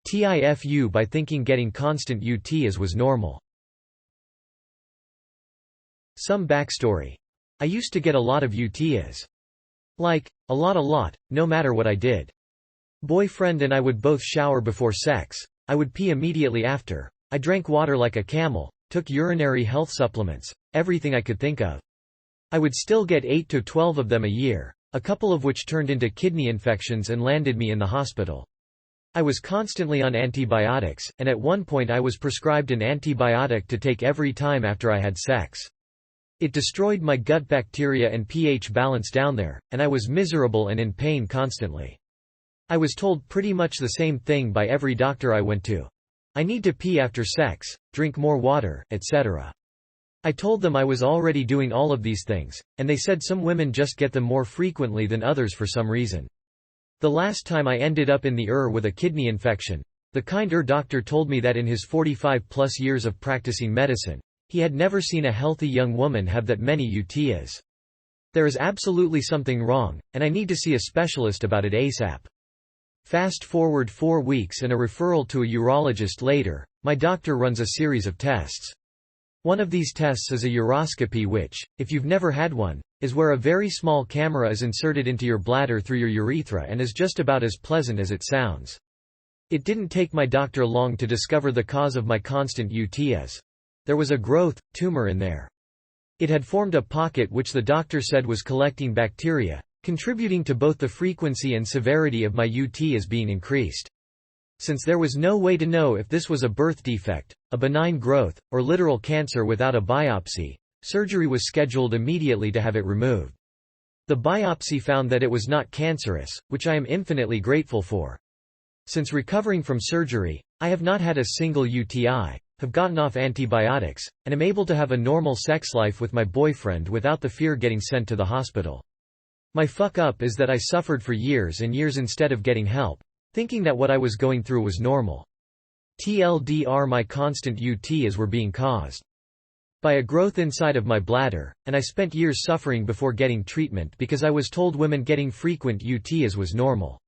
TIFU by thinking getting constant UTIs was normal. Some backstory. I used to get a lot of UTIs. Like, a lot, no matter what I did. Boyfriend and I would both shower before sex. I would pee immediately after. I drank water like a camel, took urinary health supplements, everything I could think of. I would still get 8 to 12 of them a year, a couple of which turned into kidney infections and landed me in the hospital. I was constantly on antibiotics, and at one point I was prescribed an antibiotic to take every time after I had sex. It destroyed my gut bacteria and pH balance down there, and I was miserable and in pain constantly. I was told pretty much the same thing by every doctor I went to. I need to pee after sex, drink more water, etc. I told them I was already doing all of these things, and they said some women just get them more frequently than others for some reason. The last time I ended up in the ER with a kidney infection, the kind doctor told me that in his 45-plus years of practicing medicine, he had never seen a healthy young woman have that many UTIs. There is absolutely something wrong, and I need to see a specialist about it ASAP. Fast forward 4 weeks and a referral to a urologist later, my doctor runs a series of tests. One of these tests is a uroscopy which, if you've never had one, is where a very small camera is inserted into your bladder through your urethra and is just about as pleasant as it sounds. It didn't take my doctor long to discover the cause of my constant UTIs. There was a growth, tumor in there. It had formed a pocket which the doctor said was collecting bacteria, contributing to both the frequency and severity of my UTIs being increased. Since there was no way to know if this was a birth defect, a benign growth, or literal cancer without a biopsy, surgery was scheduled immediately to have it removed. The biopsy found that it was not cancerous, which I am infinitely grateful for. Since recovering from surgery, I have not had a single UTI, have gotten off antibiotics, and am able to have a normal sex life with my boyfriend without the fear getting sent to the hospital. My fuck up is that I suffered for years and years instead of getting help, thinking that what I was going through was normal. TLDR, my constant UTIs were being caused by a growth inside of my bladder, and I spent years suffering before getting treatment because I was told women getting frequent UTIs was normal.